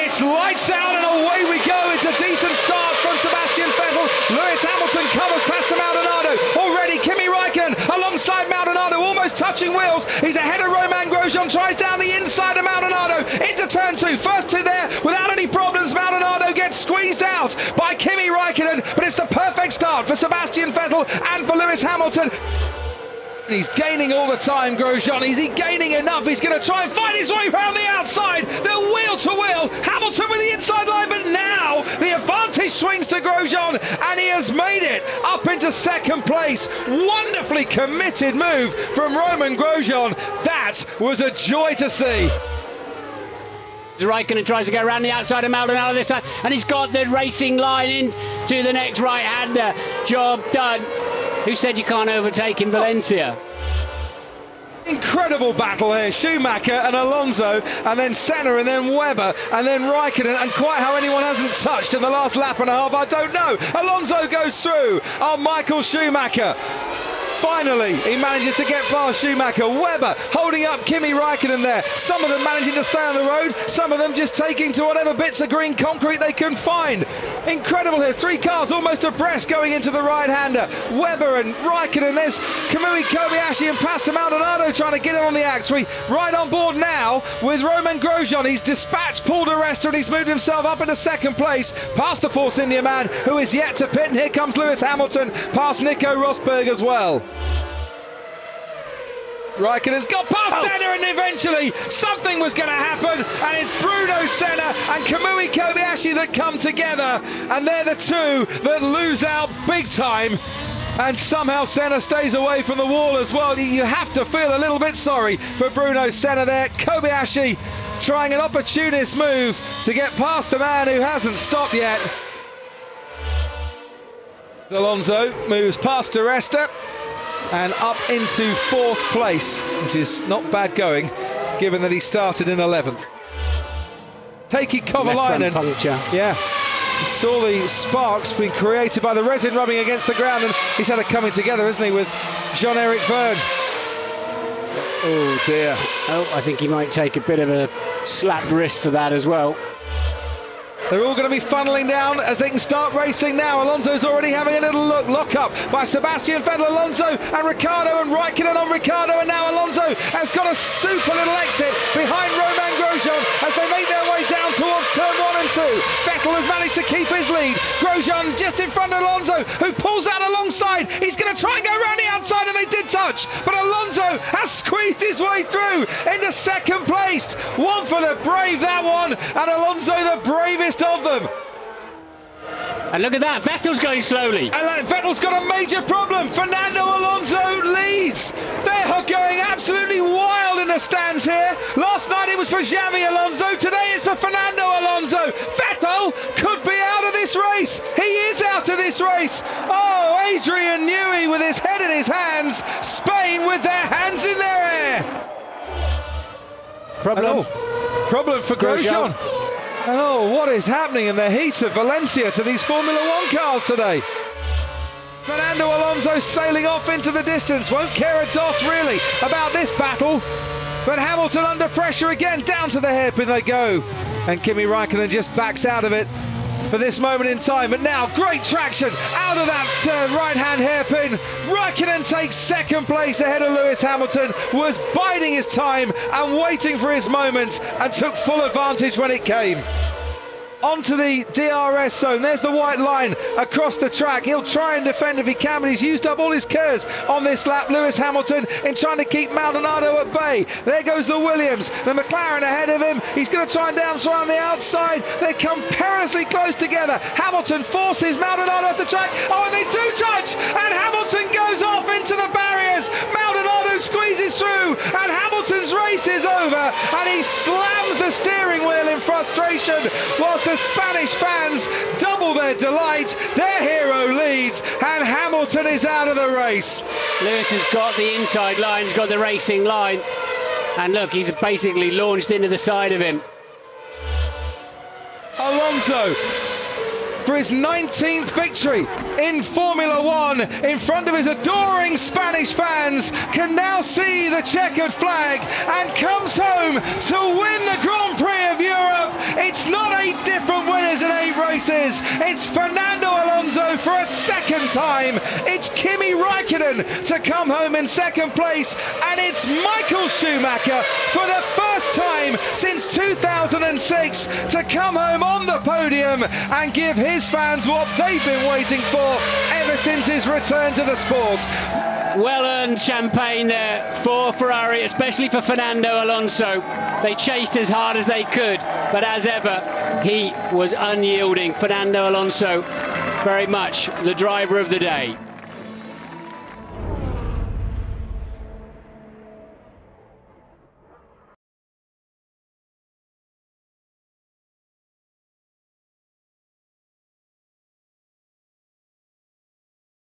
It's lights out and away we go. It's a decent start from Sebastian Vettel. Lewis Hamilton covers past Maldonado. Already Kimi Räikkönen alongside Maldonado, almost touching wheels. He's ahead of Romain Grosjean, tries down the inside of Maldonado into turn two. First two there without any problems. Maldonado gets squeezed out by Kimi Räikkönen, but it's the perfect start for Sebastian Vettel and for Lewis Hamilton. He's gaining all the time, Grosjean. Is he gaining enough? He's going to try and find his way around the outside. They're wheel to wheel. Hamilton with the inside line, but now the advantage swings to Grosjean, and he has made it up into second place. Wonderfully committed move from Romain Grosjean. That was a joy to see. Räikkönen tries to go around the outside of Maldonado this time, and he's got the racing line into the next right-hander. Job done. Who said you can't overtake in Valencia? Incredible battle here. Schumacher and Alonso, and then Senna, and then Webber, and then Räikkönen, and quite how anyone hasn't touched in the last lap and a half, I don't know. Alonso goes through on Michael Schumacher. Finally, he manages to get past Schumacher. Webber holding up Kimi Räikkönen there. Some of them managing to stay on the road, some of them just taking to whatever bits of green concrete they can find. Incredible here. Three cars almost abreast going into the right-hander. Webber and Räikkönen. There's Kamui Kobayashi and Pastor Maldonado trying to get in on the act. We right on board now with Romain Grosjean. He's dispatched Paul di Resta and he's moved himself up into second place past the Force India man who is yet to pit. And here comes Lewis Hamilton past Nico Rosberg as well. Räikkönen's got past Senna, and eventually something was going to happen, and it's Bruno Senna and Kamui Kobayashi that come together, and they're the two that lose out big time, and somehow Senna stays away from the wall as well. You have to feel a little bit sorry for Bruno Senna there. Kobayashi trying an opportunist move to get past the man who hasn't stopped yet. Alonso moves past di Resta and up into fourth place, which is not bad going, given that he started in 11th. Heikki Kovalainen, yeah, he saw the sparks being created by the resin rubbing against the ground, and he's had a coming together, isn't he, with Jean-Eric Vergne. Oh dear. Oh, I think he might take a bit of a slapped wrist for that as well. They're all going to be funneling down as they can start racing now. Alonso's already having a little lock up by Sebastian Vettel, Alonso and Ricciardo, and Räikkönen on Ricciardo, and now Alonso has got a super little exit behind Romain Grosjean as they make their way down towards turn 1 and 2. Vettel has managed to keep his lead. Grosjean just in front of Alonso, who pulls out alongside. He's going to try and go around the outside, and they did touch, but Alonso has squeezed his way through into second place. One for the brave, that one, and Alonso the bravest of them. And look at that, Vettel's going slowly. And Vettel's got a major problem. Fernando Alonso leads. They are going absolutely wild in the stands here. Last night it was for Xavi Alonso. Today it's for Fernando Alonso. Vettel could be out of this race. He is out of this race. Oh, Adrian Newey with his head in his hands. Spain with their hands in their air. Problem for Grosjean. Oh, what is happening in the heat of Valencia to these Formula One cars today? Fernando Alonso sailing off into the distance, won't care a dot really about this battle. But Hamilton under pressure again, down to the hairpin they go. And Kimi Räikkönen just backs out of it for this moment in time. But now great traction out of that right-hand hairpin. Räikkönen takes second place ahead of Lewis Hamilton, was biding his time and waiting for his moment, and took full advantage when it came. Onto the DRS zone. There's the white line across the track. He'll try and defend if he can, but he's used up all his curves on this lap. Lewis Hamilton in trying to keep Maldonado at bay. There goes the Williams. The McLaren ahead of him. He's going to try and dance around the outside. They come perilously close together. Hamilton forces Maldonado off the track. Oh, and they do touch! And Hamilton goes off into the barriers. Maldonado squeezes through, and Hamilton's race is over, and he slams the steering wheel in frustration, whilst the Spanish fans double their delight. Their hero leads, and Hamilton is out of the race. Lewis has got the inside line, he's got the racing line, and look, he's basically launched into the side of him. Alonso for his 19th victory in Formula One in front of his adoring Spanish fans, can now see the checkered flag and comes home to win the Grand Prix of Europe. It's not a races. It's Fernando Alonso for a second time. It's Kimi Raikkonen to come home in second place. And it's Michael Schumacher for the first time since 2006 to come home on the podium and give his fans what they've been waiting for ever since his return to the sport. Well-earned champagne there for Ferrari, especially for Fernando Alonso. They chased as hard as they could, but as ever, he was unyielding. Fernando Alonso, very much the driver of the day.